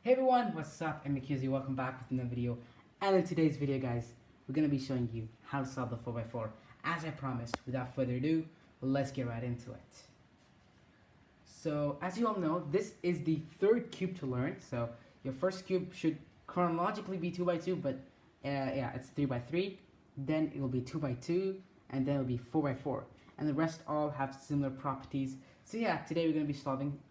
Hey everyone, what's up? I'm McKinsey, welcome back with another video. And in today's video guys, we're going to be showing you how to solve the 4x4. As I promised, without further ado, let's get right into it. So as you all know, this is the third cube to learn. So your first cube should chronologically be 2x2, but yeah, it's 3x3. Then it will be 2x2, and then it will be 4x4. And the rest all have similar properties. So yeah, today we're going to be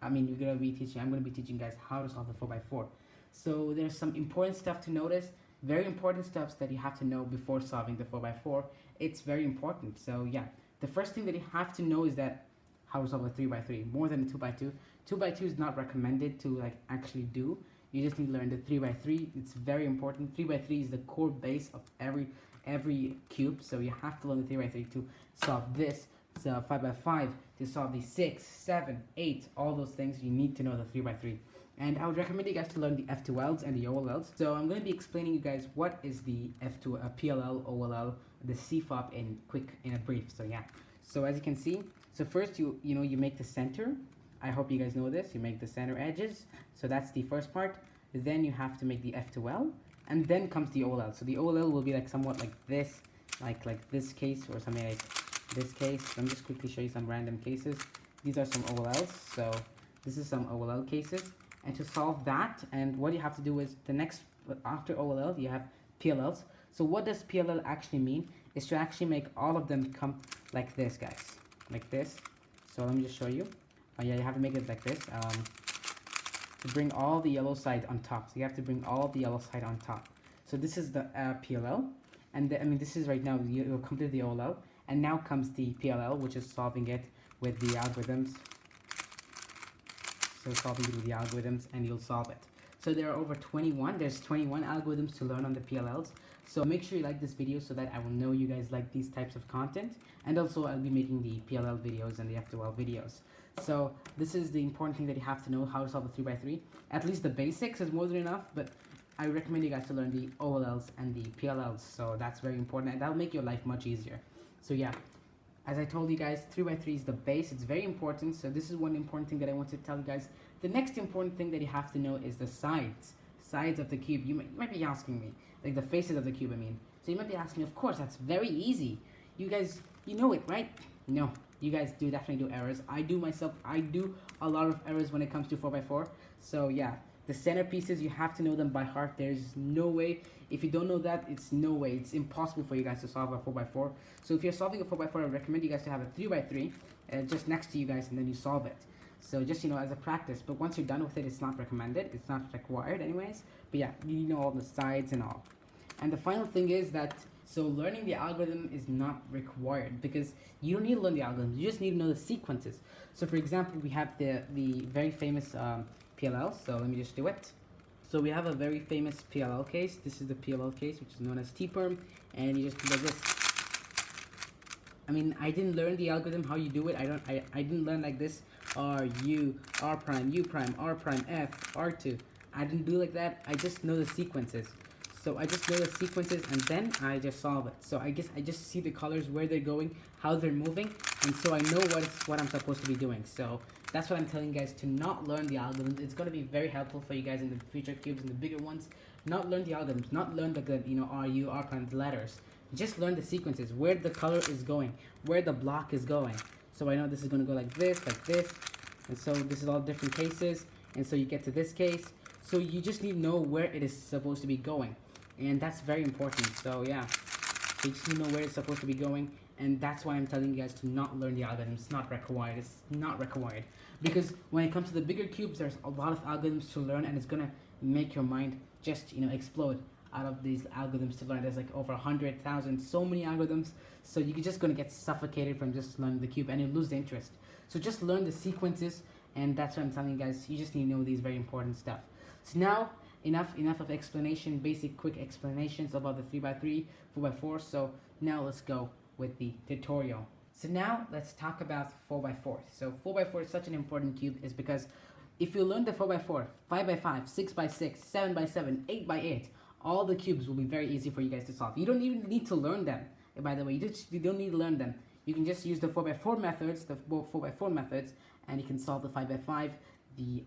I'm going to be teaching guys how to solve the 4x4. So there's some important stuff to notice, very important stuff that you have to know before solving the 4x4. It's very important. So yeah, the first thing that you have to know is that how to solve a 3x3, more than a 2x2. 2x2 is not recommended to actually do. You just need to learn the 3x3. It's very important. 3x3 is the core base of every cube, so you have to learn the 3x3 to solve this. So 5x5 to solve the 6, 7, 8, all those things. You need to know the 3x3. And I would recommend you guys to learn the F2Ls and the OLLs. So I'm going to be explaining you guys what is the PLL, OLL, the CFOP in a brief. So yeah. So as you can see, so first you make the center. I hope you guys know this. You make the center edges. So that's the first part. Then you have to make the F2L, and then comes the OLL. So the OLL will be somewhat like this, like this case or something like this case. Let me just quickly show you some random cases. These are some OLLs. So this is some OLL cases. And to solve that, and what you have to do is after OLL you have PLLs. So what does PLL actually mean? Is to actually make all of them come like this, guys, like this. So let me just show you. Yeah, you have to make it like this. To bring all the yellow side on top. So you have to bring all the yellow side on top. So this is the PLL, and this is right now you'll complete the OLL, and now comes the PLL, which is solving it with the algorithms. So solving it with the algorithms, and you'll solve it. So there are over 21. There's 21 algorithms to learn on the PLLs. So make sure you like this video so that I will know you guys like these types of content. And also I'll be making the PLL videos and the F2L videos. So this is the important thing that you have to know, how to solve a 3x3. At least the basics is more than enough, but I recommend you guys to learn the OLLs and the PLLs. So that's very important, and that'll make your life much easier. So yeah, as I told you guys, 3x3 is the base. It's very important. So this is one important thing that I want to tell you guys. The next important thing that you have to know is the sides of the cube. You might be asking me, like the faces of the cube, I mean. So you might be asking me, of course, that's very easy. You guys, you know it, right? No, you guys do definitely do errors. I do myself. I do a lot of errors when it comes to 4x4. So yeah, the centerpieces, you have to know them by heart. There's no way. If you don't know that, it's no way. It's impossible for you guys to solve a 4x4. So if you're solving a 4x4, I recommend you guys to have a 3x3 just next to you guys, and then you solve it. So just, as a practice. But once you're done with it, it's not recommended. It's not required anyways. But yeah, you know all the sides and all. And the final thing is that, so learning the algorithm is not required, because you don't need to learn the algorithm. You just need to know the sequences. So for example, we have the very famous PLL. So let me just do it. So we have a very famous PLL case. This is the PLL case, which is known as T-perm, and you just do like this. I mean, I didn't learn the algorithm how you do it. I didn't learn like this. R, U, R prime, U prime, R prime, F, R2. I didn't do like that. I just know the sequences. So I just know the sequences, and then I just solve it. So I guess I just see the colors, where they're going, how they're moving, and so I know what I'm supposed to be doing. So that's what I'm telling you guys, to not learn the algorithms. It's going to be very helpful for you guys in the future cubes and the bigger ones. Not learn the algorithms, not learn the R, U, R prime, the letters. Just learn the sequences, where the color is going, where the block is going. So I know this is going to go like this, and so this is all different cases, and so you get to this case. So you just need to know where it is supposed to be going, and that's very important. So yeah, so you just need to know where it's supposed to be going, and that's why I'm telling you guys to not learn the algorithms. It's not required. It's not required, because when it comes to the bigger cubes, there's a lot of algorithms to learn, and it's gonna make your mind just explode out of these algorithms to learn. There's like over 100,000, so many algorithms. So you're just gonna get suffocated from just learning the cube, and you lose the interest. So just learn the sequences, and that's what I'm telling you guys. You just need to know these very important stuff. So now, enough of explanation, basic quick explanations about the 3x3, 4x4. So now let's go with the tutorial. So now let's talk about 4x4. So 4x4 is such an important cube is because if you learn the 4x4, 5x5, 6x6, 7x7, 8x8, all the cubes will be very easy for you guys to solve. You don't even need to learn them. By the way, you don't need to learn them. You can just use the 4x4 methods, and you can solve the 5x5,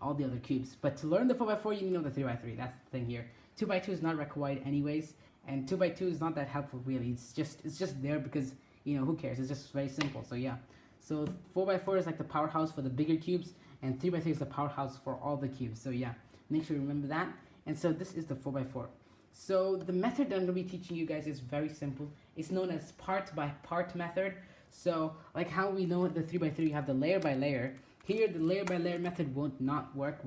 all the other cubes. But to learn the 4x4, you need to know the 3x3. That's the thing here. 2x2 is not required anyways, and 2x2 is not that helpful really. It's just there because, you know, who cares? It's just very simple. So yeah. So 4x4 is like the powerhouse for the bigger cubes, and 3x3 is the powerhouse for all the cubes. So yeah, make sure you remember that. And so this is the 4x4. So the method that I'm going to be teaching you guys is very simple. It's known as part by part method. So like how we know the 3x3, you have the layer by layer. Here the layer by layer method would not work,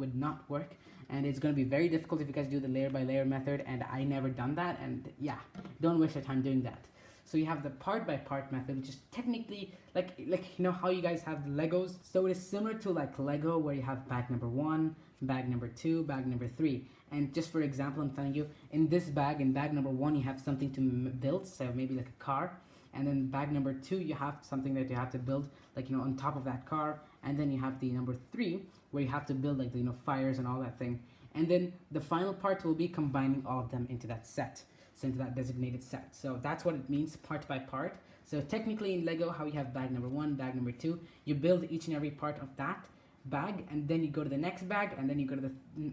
and it's going to be very difficult if you guys do the layer by layer method, and I never done that, and yeah, don't waste your time doing that. So you have the part by part method, which is technically like you know how you guys have the Legos. So it is similar to like Lego, where you have bag number 1, bag number 2, bag number 3. And just for example, I'm telling you, in this bag, in bag number 1, you have something to build, so maybe like a car. And then bag number 2, you have something that you have to build, like, you know, on top of that car. And then you have the number 3, where you have to build like the, you know, fires and all that thing. And then the final part will be combining all of them into that set, so into that designated set. So that's what it means, part by part. So technically in Lego, how you have bag number 1, bag number 2, you build each and every part of that bag, and then you go to the next bag, and then you go to the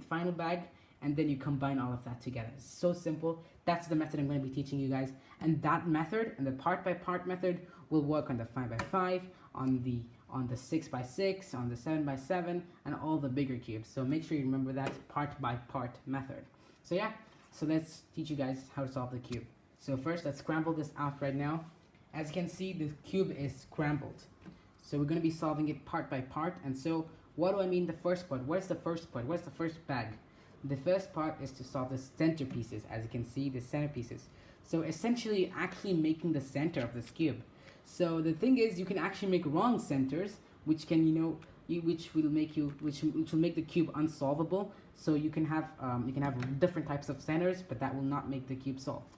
final bag, and then you combine all of that together. It's so simple. That's the method I'm going to be teaching you guys. And that method, and the part by part method, will work on the 5x5, on the 6x6, on the 7x7, and all the bigger cubes. So make sure you remember that part by part method. So yeah, so let's teach you guys how to solve the cube. So first, let's scramble this out right now. As you can see, the cube is scrambled. So we're going to be solving it part by part. And so what do I mean the first part? Where's the first part? Where's the first bag? The first part is to solve the centerpieces. As you can see, the centerpieces. So essentially actually making the center of this cube. So the thing is, you can actually make wrong centers, which can, you know, which will make the cube unsolvable. So you can have different types of centers, but that will not make the cube solved.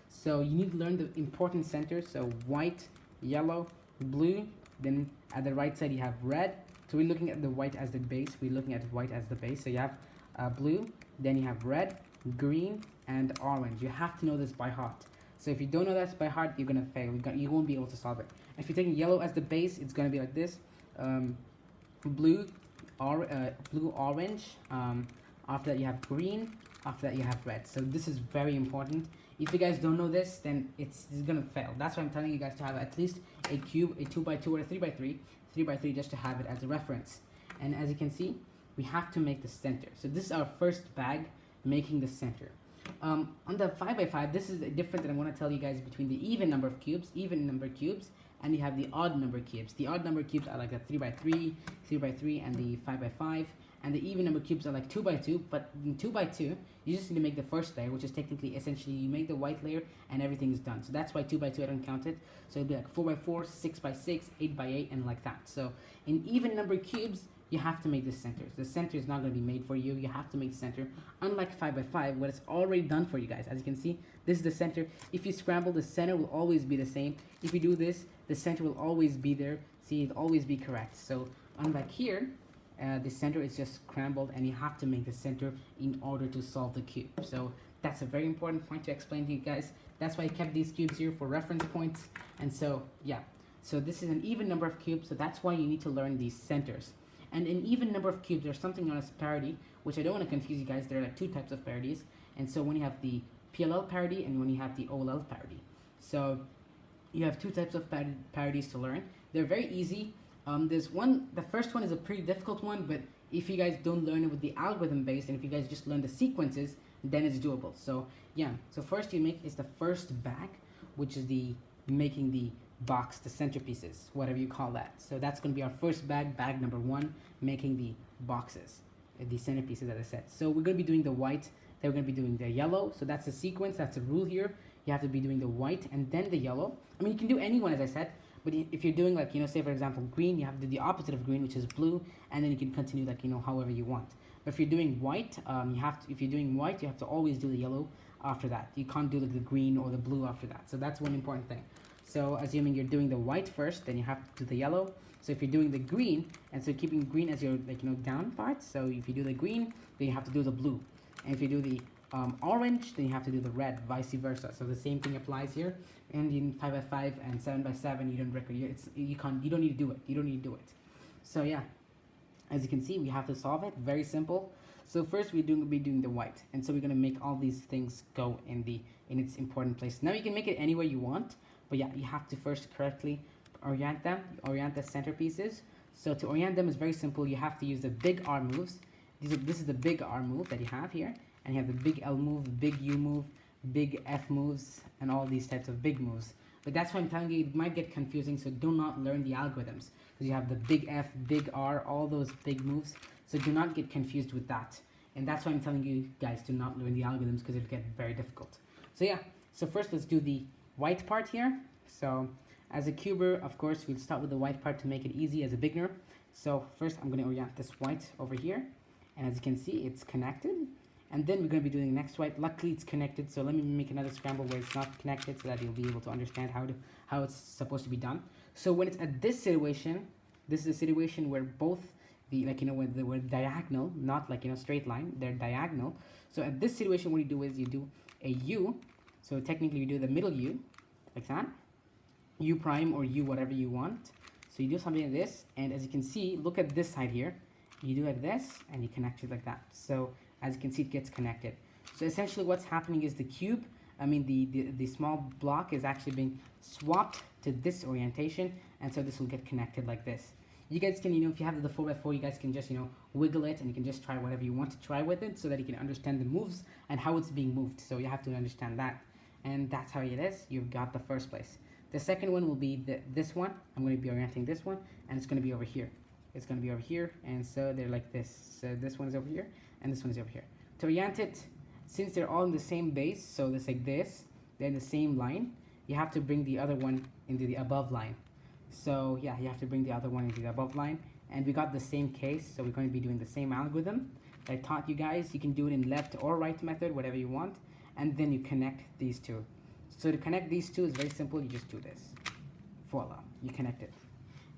So you need to learn the important centers. So white, yellow, blue. Then at the right side you have red. So we're looking at the white as the base. We're looking at white as the base. So you have blue, then you have red, green, and orange. You have to know this by heart. So if you don't know that by heart, you're gonna fail. You won't be able to solve it. And if you're taking yellow as the base, it's gonna be like this: blue, orange. After that you have green. After that you have red. So this is very important. If you guys don't know this, then it's gonna fail. That's why I'm telling you guys to have at least a cube, a 2x2 or a 3x3, 3x3, just to have it as a reference. And as you can see, we have to make the center. So this is our first bag, making the center. On the 5x5, this is different that I want to tell you guys between the even number cubes, and you have the odd number cubes. The odd number cubes are like the 3x3, 3x3, and the 5x5. And the even number cubes are like 2x2, but in 2x2, you just need to make the first layer, which is technically, essentially, you make the white layer and everything is done. So that's why 2x2 I don't count it. So it'll be like 4x4, 6x6, 8x8, and like that. So in even number cubes, you have to make the center. The center is not going to be made for you. You have to make the center. Unlike 5x5, what it's already done for you guys. As you can see, this is the center. If you scramble, the center will always be the same. If you do this, the center will always be there. See, it'll always be correct. So unlike here, the center is just scrambled, and you have to make the center in order to solve the cube. So that's a very important point to explain to you guys. That's why I kept these cubes here for reference points. And so yeah, so this is an even number of cubes, so that's why you need to learn these centers. And in even number of cubes, there's something known as parody, which I don't want to confuse you guys. There are like two types of parodies. And so when you have the PLL parody and when you have the OLL parody. So you have two types of parodies to learn. They're very easy. There's one, the first one is a pretty difficult one, but if you guys don't learn it with the algorithm based, and if you guys just learn the sequences, then it's doable. So yeah, so first you make is the first bag, which is the making the box, the centerpieces, whatever you call that. So that's going to be our first bag, bag number 1, making the boxes, the centerpieces, as I said. So we're going to be doing the white, then we're going to be doing the yellow. So that's the sequence, that's a rule here. You have to be doing the white and then the yellow. I mean, you can do any one, as I said. But if you're doing, like, you know, say for example green, you have to do the opposite of green, which is blue, and then you can continue, like, you know, however you want. But if you're doing white, if you're doing white, you have to always do the yellow after that. You can't do like the green or the blue after that. So that's one important thing. So assuming you're doing the white first, then you have to do the yellow. So if you're doing the green, and so keeping green as your, like, you know, down part. So if you do the green, then you have to do the blue. And if you do the orange, then you have to do the red, vice versa. So the same thing applies here. And in 5x5 and 7x7, you don't need to do it. So yeah. As you can see, we have to solve it. Very simple. So first we're be doing the white, and so we're gonna make all these things go in its important place. Now you can make it anywhere you want, but yeah, you have to first correctly orient them, orient the centerpieces. So to orient them is very simple. You have to use the big R moves. This is the big R move that you have here, and you have the big L move, big U move, big F moves, and all these types of big moves. But that's why I'm telling you, it might get confusing, so do not learn the algorithms. Because you have the big F, big R, all those big moves. So do not get confused with that. And that's why I'm telling you guys to not learn the algorithms, because it'll get very difficult. So yeah, so first let's do the white part here. So as a cuber, of course, we'll start with the white part to make it easy as a beginner. So first I'm going to orient this white over here. And as you can see, it's connected. And then we're going to be doing the next white. Luckily, it's connected. So let me make another scramble where it's not connected so that you'll be able to understand how it's supposed to be done. So when it's at this situation, this is a situation where both the, like, you know, when they were diagonal, not like, you know, straight line, they're diagonal. So at this situation, what you do is you do a U. So technically you do the middle U, like that. U prime or U, whatever you want. So you do something like this. And as you can see, look at this side here. You do like this and you connect it like that. So as you can see, it gets connected. So essentially what's happening is the cube, the small block is actually being swapped to this orientation, and so this will get connected like this. You guys can, you know, if you have the 4x4, you guys can just, you know, wiggle it, and you can just try whatever you want to try with it so that you can understand the moves and how it's being moved. So you have to understand that. And that's how it is. You've got the first place. The second one will be this one. I'm going to be orienting this one, and it's going to be over here. It's going to be over here, and so they're like this. So this one is over here, and this one is over here. To orient it, since they're all in the same base, so it's like this, they're in the same line, you have to bring the other one into the above line. So yeah, you have to bring the other one into the above line, and we got the same case, so we're going to be doing the same algorithm that I taught you guys. You can do it in left or right method, whatever you want, and then you connect these two. So to connect these two is very simple. You just do this. Voila, you connect it.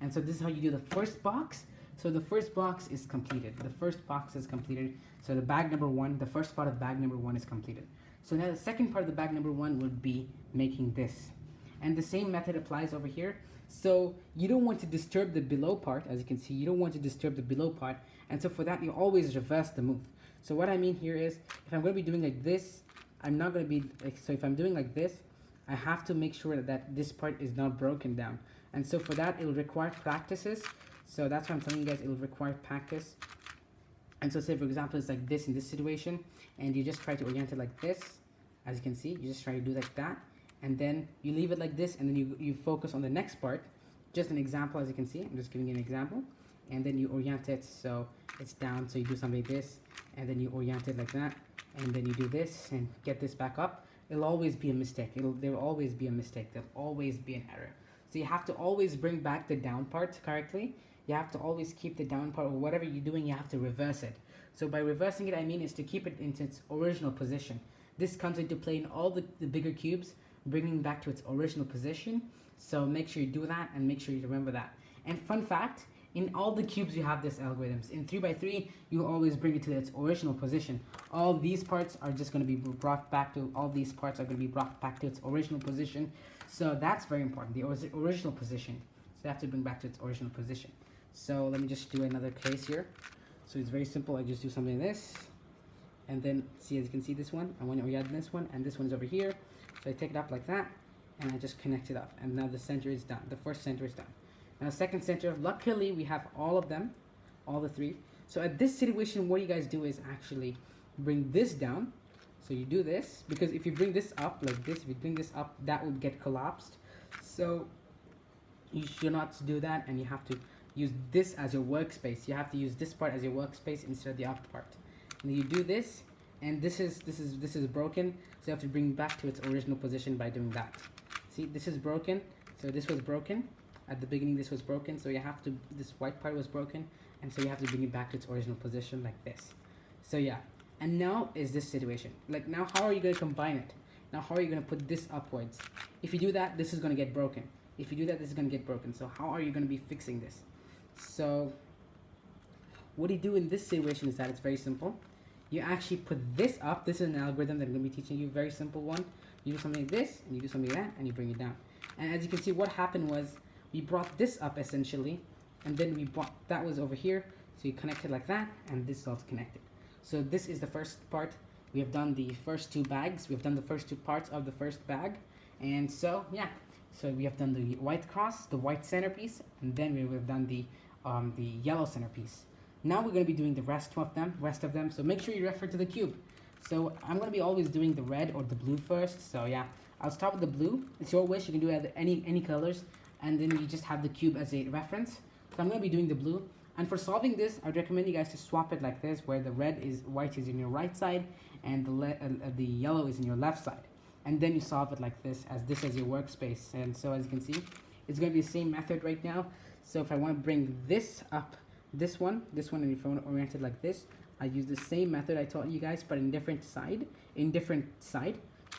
And so this is how you do the first box. So the first box is completed. The first box is completed. So the bag number one, the first part of bag number one is completed. So now the second part of the bag number one would be making this. And the same method applies over here. So you don't want to disturb the below part. As you can see, you don't want to disturb the below part. And so for that, you always reverse the move. So what I mean here is, if I'm going to be doing like this, I'm not going to be like, so if I'm doing like this, I have to make sure that this part is not broken down. And so for that, it will require practices. So that's why I'm telling you guys, it will require practice. And so say, for example, it's like this in this situation, and you just try to orient it like this. As you can see, you just try to do like that. And then you leave it like this, and then you focus on the next part. Just an example, as you can see. I'm just giving you an example. And then you orient it so it's down. So you do something like this, and then you orient it like that. And then you do this and get this back up. It'll always be a mistake. There will always be a mistake. There'll always be an error. So you have to always bring back the down part correctly. You have to always keep the down part, or whatever you're doing, you have to reverse it. So by reversing it, I mean is to keep it into its original position. This comes into play in all the bigger cubes, bringing back to its original position. So make sure you do that, and make sure you remember that. And fun fact, in all the cubes you have this algorithms. In 3x3, you always bring it to its original position. All these parts are just going to be brought back to, all these parts are going to be brought back to its original position. So that's very important, the original position. So you have to bring back to its original position. So let me just do another case here. So it's very simple. I just do something like this, and then see, as you can see, this one, I want to orient this one, and this one's over here. So I take it up like that, and I just connect it up, and now the center is done. The first center is done. Now second center, luckily we have all of them, all the three. So at this situation, what you guys do is actually bring this down. So you do this, because if you bring this up like this, if you bring this up, that will get collapsed. So you should not do that, and you have to use this as your workspace. You have to use this part as your workspace instead of the upper part. And you do this, and this is broken, so you have to bring it back to its original position by doing that. See, this is broken, so this was broken. At the beginning, this was broken, so you have to, this white part was broken, and so you have to bring it back to its original position like this. So yeah, and now is this situation. Like now, how are you going to combine it? Now, how are you going to put this upwards? If you do that, this is going to get broken. If you do that, this is going to get broken. So how are you going to be fixing this? So what you do in this situation is that it's very simple. You actually put this up. This is an algorithm that I'm going to be teaching you, very simple one. You do something like this, and you do something like that, and you bring it down. And as you can see, what happened was we brought this up essentially, and then we brought, that was over here. So you connect it like that, and this is also connected. So this is the first part. We have done the first two bags. We have done the first two parts of the first bag. And so, yeah. So we have done the white cross, the white centerpiece, and then we have done the yellow centerpiece. Now we're going to be doing the rest of them. So make sure you refer to the cube. So I'm going to be always doing the red or the blue first. So yeah, I'll start with the blue. It's your wish. You can do any colors, and then you just have the cube as a reference. So I'm going to be doing the blue. And for solving this, I'd recommend you guys to swap it like this, where the white is in your right side, and the yellow is in your left side. And then you solve it like this as your workspace. And so as you can see, it's going to be the same method right now. So if I want to bring this up, this one, and if I want to orient it like this, I use the same method I taught you guys, but in different side.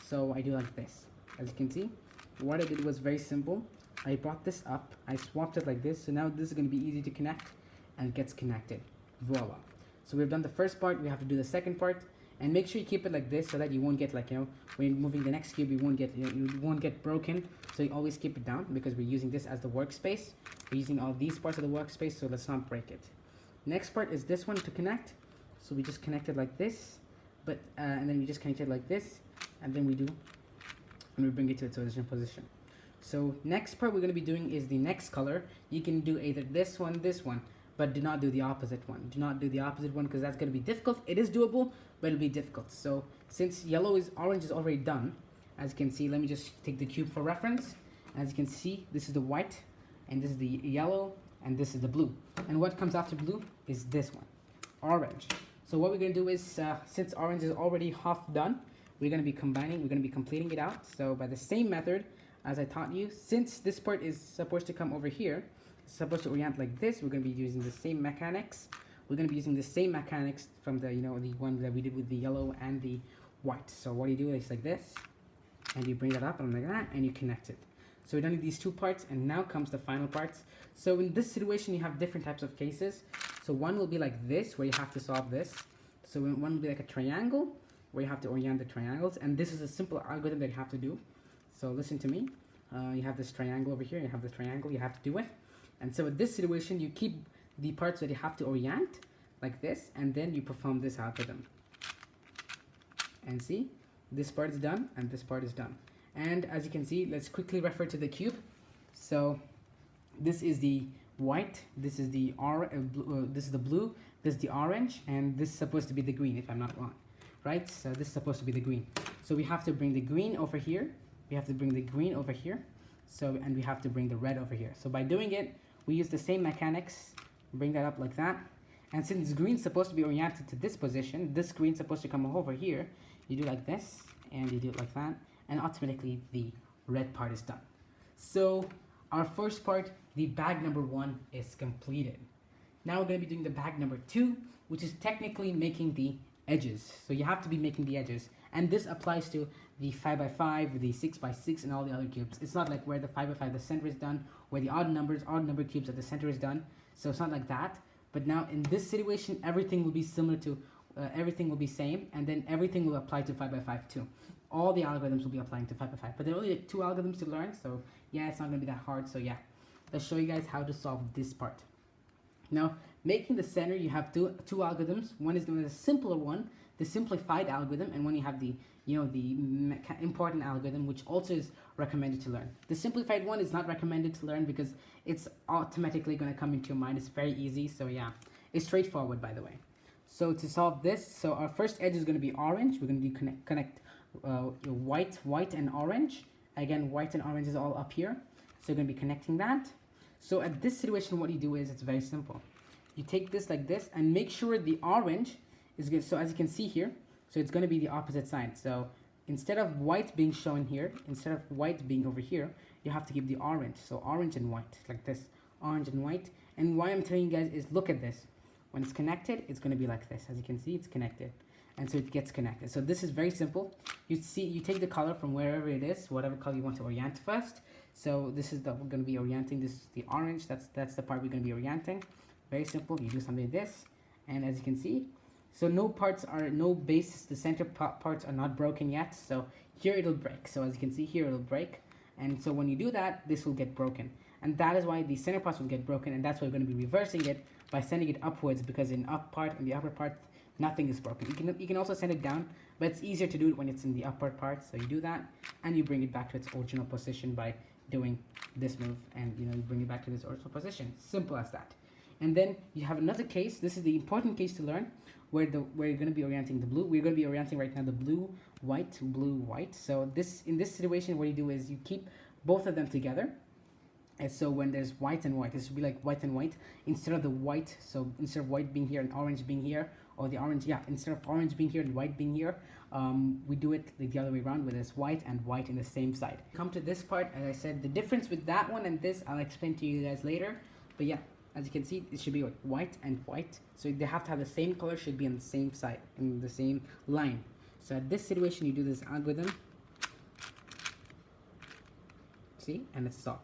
So I do like this. As you can see, what I did was very simple. I brought this up, I swapped it like this, so now this is going to be easy to connect, and it gets connected. Voila. So we've done the first part, we have to do the second part, and make sure you keep it like this so that you won't get, like, when you're moving the next cube, you won't get broken. So you always keep it down, because we're using this as the workspace. We're using all these parts of the workspace, so let's not break it. Next part is this one to connect. So we just connect it like this, and then we just connect it like this, and then we bring it to its original position. So next part we're going to be doing is the next color. You can do either this one, but do not do the opposite one. Do not do the opposite one, because that's going to be difficult. It is doable, but it'll be difficult. So since orange is already done, as you can see, let me just take the cube for reference. As you can see, this is the white, and this is the yellow, and this is the blue. And what comes after blue is this one, orange. So what we're going to do is, since orange is already half done, we're going to be completing it out. So by the same method as I taught you, since this part is supposed to come over here, it's supposed to orient like this, we're going to be using the same mechanics. We're going to be using the same mechanics from the, the one that we did with the yellow and the white. So what you do is like this, and you bring that up and like that, and you connect it. So we're done with these two parts, and now comes the final parts. So in this situation, you have different types of cases. So one will be like this, where you have to solve this. So one will be like a triangle, where you have to orient the triangles, and this is a simple algorithm that you have to do. So listen to me. You have this triangle over here, you have this triangle, you have to do it. And so in this situation, you keep the parts that you have to orient like this, and then you perform this algorithm. And see, this part is done, and this part is done. And as you can see, let's quickly refer to the cube. So this is the white, this is the this is the blue, this is the orange, and this is supposed to be the green, if I'm not wrong, right? So this is supposed to be the green. So we have to bring the green over here. We have to bring the green over here. So, and we have to bring the red over here. So by doing it, we use the same mechanics. Bring that up like that. And since green is supposed to be oriented to this position, this green is supposed to come over here. You do like this, and you do it like that, and automatically the red part is done. So our first part, the bag number 1, is completed. Now we're going to be doing the bag number 2, which is technically making the edges. So you have to be making the edges, and this applies to the 5x5, the 6x6, and all the other cubes. It's not like where the 5x5 the center is done, where the odd number cubes at the center is done. So it's not like that. But now in this situation, everything will be similar to, everything will be same, and then everything will apply to 5x5 too. All the algorithms will be applying to 5x5, but there are only like 2 algorithms to learn, so yeah, it's not going to be that hard. So yeah, let's show you guys how to solve this part. Now, making the center, you have two algorithms. One is known as a simpler one, the simplified algorithm, and when you have the important algorithm, which also is recommended to learn. The simplified one is not recommended to learn because it's automatically going to come into your mind. It's very easy, so yeah, it's straightforward, by the way. So to solve this, so our first edge is going to be orange. We're going to do connect white and orange. Again, white and orange is all up here, so you're going to be connecting that. So at this situation, what you do is, it's very simple. You take this like this, and make sure the orange is good. So as you can see here, so it's going to be the opposite side. So instead of white being shown here, instead of white being over here, you have to give the orange. So orange and white, like this, orange and white. And why I'm telling you guys is, look at this. When it's connected, it's going to be like this. As you can see, it's connected. And so it gets connected. So this is very simple. You take the color from wherever it is, whatever color you want to orient first. So this is we're going to be orienting. This is the orange. That's the part we're going to be orienting. Very simple. You do something like this, and as you can see, so no base. The center parts are not broken yet. So here it'll break. So as you can see here, it'll break. And so when you do that, this will get broken. And that is why the center parts will get broken. And that's why we're going to be reversing it by sending it upwards, because in in the upper part, nothing is broken. You can also send it down, but it's easier to do it when it's in the upper part. So you do that, and you bring it back to its original position by doing this move, and you bring it back to this original position. Simple as that. And then you have another case. This is the important case to learn, where you're going to be orienting the blue. We're going to be orienting right now the blue, white, blue, white. So in this situation, what you do is you keep both of them together. And so when there's white and white, this would be like white and white instead of the white. So instead of white being here and orange being here, or the orange, instead of orange being here and white being here, we do it like the other way around, where there's white and white in the same side. Come to this part, as I said, the difference with that one and this, I'll explain to you guys later. But yeah, as you can see, it should be like white and white. So they have to have the same color, should be on the same side, in the same line. So at this situation, you do this algorithm. See, and it's solved.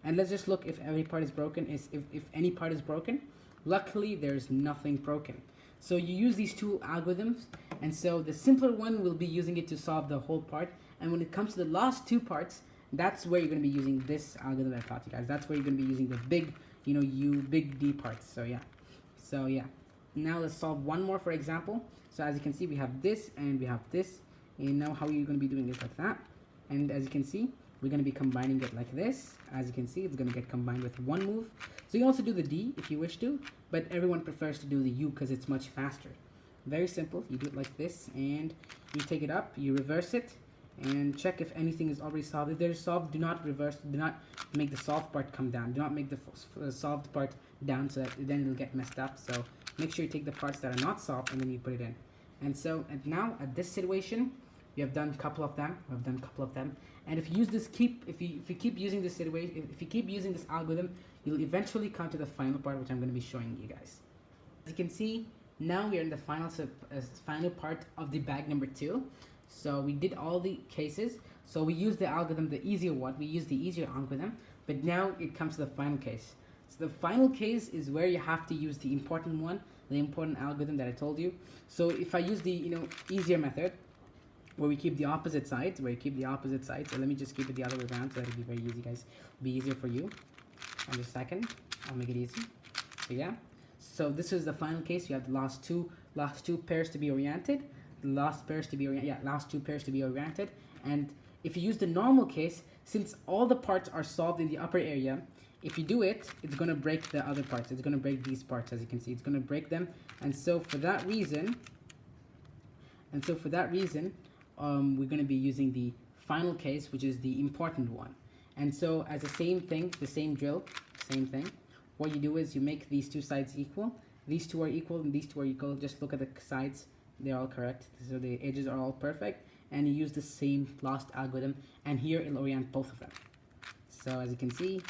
And let's just look if every part is broken. If any part is broken, luckily there's nothing broken. So you use these two algorithms, and so the simpler one will be using it to solve the whole part. And when it comes to the last two parts, that's where you're going to be using this algorithm I taught you guys. That's where you're going to be using the big, big D parts. So yeah. Now let's solve one more, for example. So as you can see, we have this and we have this. And now how are you going to be doing it like that? And as you can see, we're going to be combining it like this. As you can see, it's going to get combined with one move. So you can also do the D if you wish to, but everyone prefers to do the U because it's much faster. Very simple. You do it like this, and you take it up, you reverse it, and check if anything is already solved. If they're solved, do not reverse, do not make the solved part come down. Do not make the solved part down, so that then it'll get messed up. So make sure you take the parts that are not solved and then you put it in. And now at this situation, we have done a couple of them. And if you use this, if you keep using this situation, if you keep using this algorithm, you'll eventually come to the final part, which I'm going to be showing you guys. As you can see, now we are in the final part of the bag number 2. So we did all the cases. So we used the algorithm, the easier one. We used the easier algorithm, but now it comes to the final case. So the final case is where you have to use the important one, the important algorithm that I told you. So if I use the easier method, where we keep the opposite sides, so let me just keep it the other way around so that'll be very easy, guys. It'll be easier for you. In just a second, I'll make it easy. So yeah, so this is the final case. You have the last two pairs to be oriented, last two pairs to be oriented. And if you use the normal case, since all the parts are solved in the upper area, if you do it, it's going to break the other parts. It's going to break these parts, as you can see. It's going to break them. And so for that reason, we're going to be using the final case, which is the important one. And so as the same thing, the same drill, same thing, what you do is you make these two sides equal. These two are equal and these two are equal. Just look at the sides. They're all correct. So the edges are all perfect. And you use the same last algorithm. And here it'll orient both of them. So as you can see,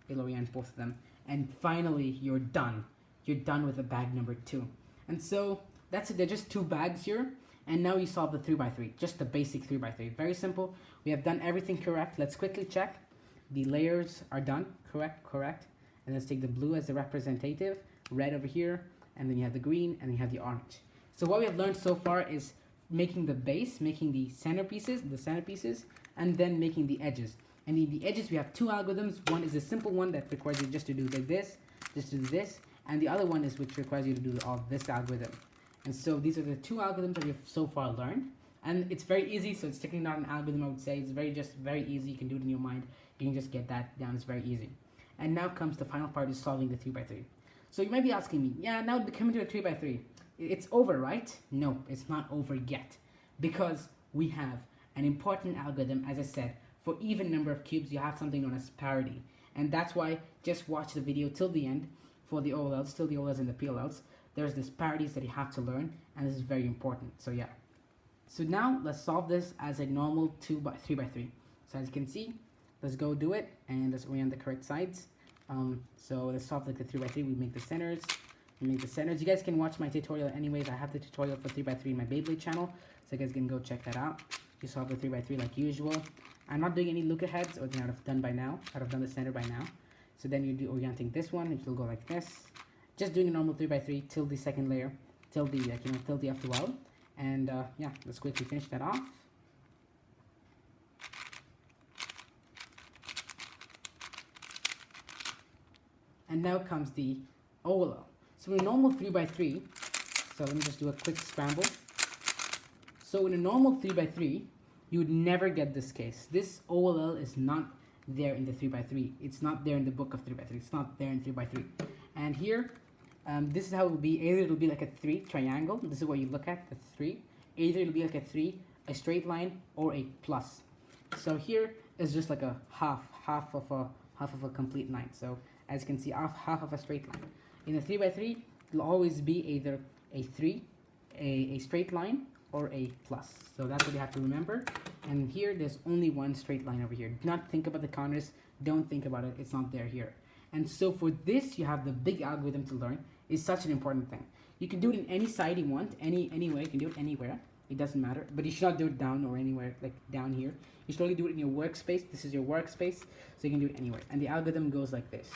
it'll orient both of them. And finally, you're done. You're done with the bag number 2. And so that's it. They're just 2 bags here. And now you solve the 3x3, just the basic 3x3. Very simple. We have done everything correct. Let's quickly check. The layers are done. Correct. And let's take the blue as the representative, red over here, and then you have the green, and then you have the orange. So what we have learned so far is making the base, making the centerpieces, and then making the edges. And in the edges, we have 2 algorithms. One is a simple one that requires you just to do like this, and the other one is which requires you to do all this algorithm. And so these are the 2 algorithms that we've so far learned. And it's very easy, so it's technically not an algorithm, I would say. It's very easy. You can do it in your mind. You can just get that down. It's very easy. And now comes the final part, is solving the 3x3. So you might be asking me, yeah, now coming to a 3x3, it's over, right? No, it's not over yet. Because we have an important algorithm, as I said, for even number of cubes, you have something known as parody. And that's why just watch the video till the end for the OLLs, till the OLLs and the PLLs. There's this parodies that you have to learn, and this is very important. So yeah. So now let's solve this as a normal 3x3. So as you can see, let's go do it, and let's orient the correct sides. So let's solve like the 3x3. We make the centers. You guys can watch my tutorial anyways. I have the tutorial for 3x3 in my Beyblade channel, so you guys can go check that out. You solve the 3x3 like usual. I'm not doing any look aheads, or I would have done by now. I would have done the center by now. So then you do orienting this one, which will go like this. Just doing a normal 3x3 till the second layer, till the till the F12, and yeah, let's quickly finish that off. And now comes the OLL. So in a normal 3x3, so let me just do a quick scramble. So in a normal 3x3, you would never get this case. This OLL is not there in the 3x3. It's not there in the book of 3x3. It's not there in 3x3. And here, this is how it will be. Either it'll be like a 3 triangle. This is what you look at, the 3. Either it'll be like a 3, a straight line, or a plus. So here is just like a half of a complete line. So as you can see, half of a straight line. In a 3x3, it'll always be either a 3, a straight line, or a plus. So that's what you have to remember. And here, there's only one straight line over here. Do not think about the corners. Don't think about it. It's not there here. And so for this, you have the big algorithm to learn. It's such an important thing. You can do it in any side you want, any way. You can do it anywhere. It doesn't matter. But you should not do it down or anywhere, like down here. You should only do it in your workspace. This is your workspace, so you can do it anywhere. And the algorithm goes like this.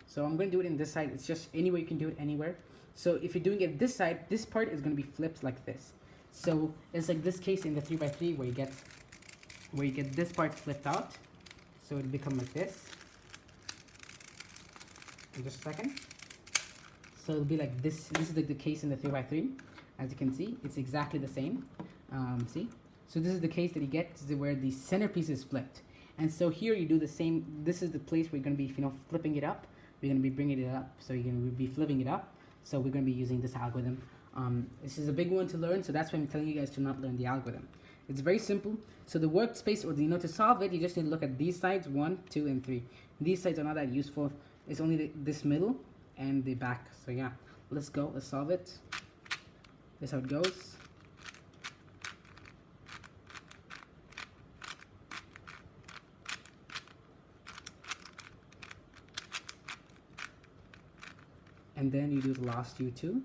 So I'm going to do it in this side. It's just anywhere you can do it anywhere. So if you're doing it this side, this part is going to be flipped like this. So it's like this case in the 3x3 where you get this part flipped out. So it'll become like this. In just a second. So it'll be like this. This is like the case in the 3x3. As you can see, it's exactly the same. See? So this is the case that you get where the centerpiece is flipped. And so here you do the same. This is the place where you're going to be, flipping it up. We're going to be bringing it up. So you're going to be flipping it up. So we're going to be using this algorithm. This is a big one to learn. So that's why I'm telling you guys to not learn the algorithm. It's very simple. So the workspace, or to solve it, you just need to look at these sides, 1, 2, and 3. These sides are not that useful. It's only this middle and the back. So yeah, let's go. Let's solve it. This is how it goes. And then you do the last U2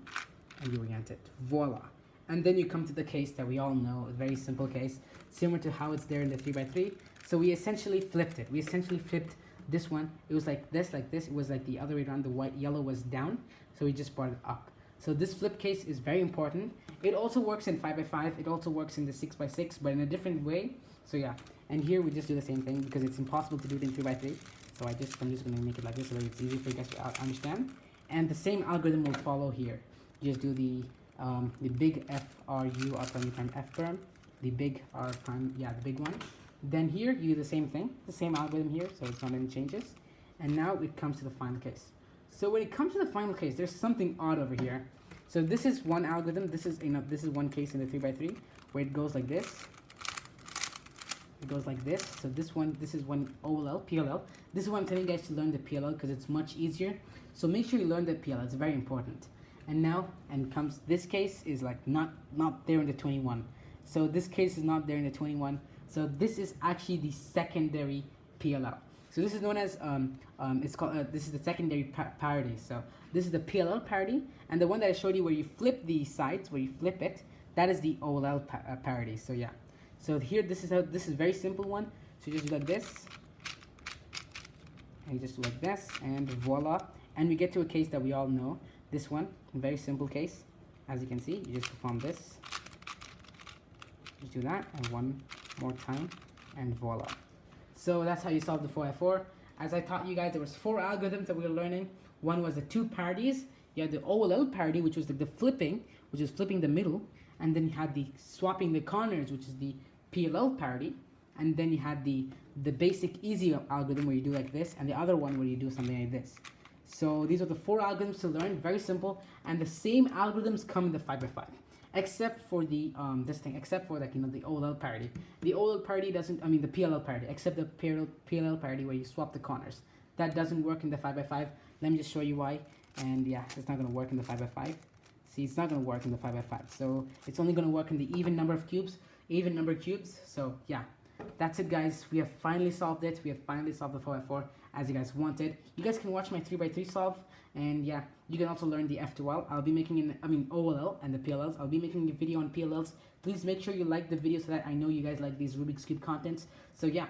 and you orient it. Voila. And then you come to the case that we all know, a very simple case, similar to how it's there in the 3x3. So we essentially flipped it. We essentially flipped this one. It was like this, like this. It was like the other way around. The yellow was down. So we just brought it up. So this flip case is very important. It also works in 5x5. It also works in the 6x6, but in a different way. So yeah. And here we just do the same thing because it's impossible to do it in 3x3. So I'm just going to make it like this so that it's easy for you guys to understand. And the same algorithm will follow here. You just do the big FRU R prime times F prime, the big R prime, the big one. Then here you do the same thing, the same algorithm here, so it's not any changes. And now it comes to the final case. So when it comes to the final case, there's something odd over here. So this is one algorithm. This is one case in the 3x3 where it goes like this. It goes like this. So this is one OLL, PLL. This is why I'm telling you guys to learn the PLL because it's much easier. So make sure you learn the PLL. It's very important. And now, comes this case is like not there in the 21. So this case is not there in the 21. So this is actually the secondary PLL. So this is known as it's called this is the secondary parody. So this is the PLL parody, and the one that I showed you where you flip the sides, where you flip it, that is the OLL parody. So yeah. So here this is a very simple one. So you just do like this, and you just do like this, and voila. And we get to a case that we all know. This one, a very simple case. As you can see, you just perform this. Just do that, and one more time, and voila. So that's how you solve the 4x4. As I taught you guys, there was 4 algorithms that we were learning. One was the 2 parodies. You had the OLL parody, which was the flipping, which is flipping the middle. And then you had the swapping the corners, which is the PLL parody. And then you had the basic easy algorithm where you do like this, and the other one where you do something like this. So these are the 4 algorithms to learn, very simple. And the same algorithms come in the 5x5. Except for the except for the OLL parody. The OLL parody doesn't, the PLL parody, except the PLL parody where you swap the corners. That doesn't work in the 5x5. Let me just show you why. And yeah, it's not going to work in the 5x5. See, it's not going to work in the 5x5. So it's only going to work in the even number cubes. So yeah, that's it, guys. We have finally solved it. We have finally solved the 4x4 as you guys wanted. You guys can watch my 3x3 solve. And yeah, you can also learn the F2L. I'll be making OLL and the PLLs. I'll be making a video on PLLs. Please make sure you like the video so that I know you guys like these Rubik's Cube contents. So yeah,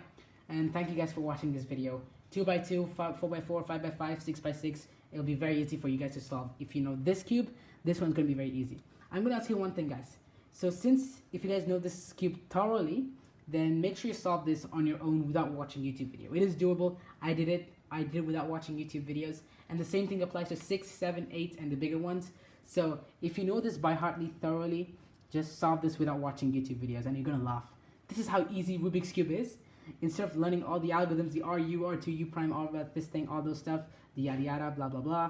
and thank you guys for watching this video. 2x2, 4x4, 5x5, 6x6. It'll be very easy for you guys to solve. If you know this cube, this one's going to be very easy. I'm going to ask you one thing, guys. So if you guys know this cube thoroughly, then make sure you solve this on your own without watching YouTube video. It is doable. I did it. I did without watching YouTube videos. And the same thing applies to 6, 7, 8, and the bigger ones. So if you know this by heartly thoroughly, just solve this without watching YouTube videos and you're gonna laugh. This is how easy Rubik's Cube is. Instead of learning all the algorithms, the RU, R2, U prime, all that, this thing, all those stuff, the yada yada, blah blah blah,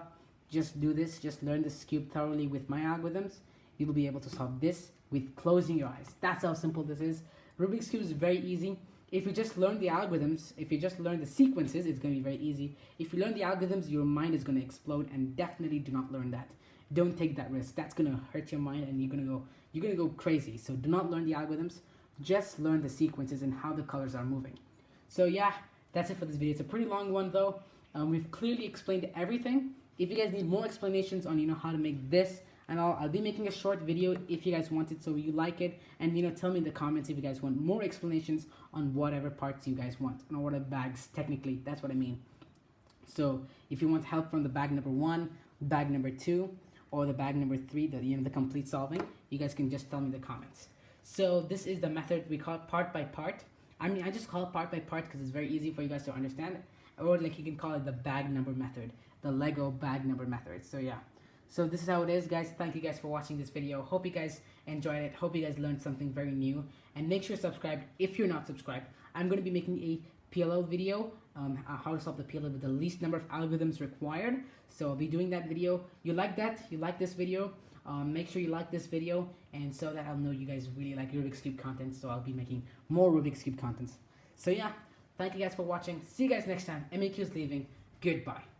just do this, just learn this cube thoroughly with my algorithms. You'll be able to solve this with closing your eyes. That's how simple this is. Rubik's Cube is very easy. If you just learn the algorithms, if you just learn the sequences, it's going to be very easy. If you learn the algorithms, your mind is going to explode, and definitely do not learn that. Don't take that risk. That's going to hurt your mind and you're going to go crazy. So do not learn the algorithms. Just learn the sequences and how the colors are moving. So yeah, that's it for this video. It's a pretty long one though. We've clearly explained everything. If you guys need more explanations on how to make this, and I'll be making a short video if you guys want it, so you like it, and tell me in the comments if you guys want more explanations on whatever parts you guys want, or whatever bags, technically, that's what I mean. So if you want help from the bag number 1, bag number 2, or the bag number 3, the complete solving, you guys can just tell me in the comments. So this is the method we call part by part. I just call it part by part because it's very easy for you guys to understand, or like you can call it the bag number method, the Lego bag number method. So yeah. So this is how it is, guys. Thank you guys for watching this video. Hope you guys enjoyed it. Hope you guys learned something very new. And make sure to subscribe if you're not subscribed. I'm going to be making a PLL video, how to solve the PLL with the least number of algorithms required. So I'll be doing that video. You like that? You like this video? Make sure you like this video, and so that I'll know you guys really like Rubik's Cube content. So I'll be making more Rubik's Cube contents. So yeah, thank you guys for watching. See you guys next time. MEQ is leaving. Goodbye.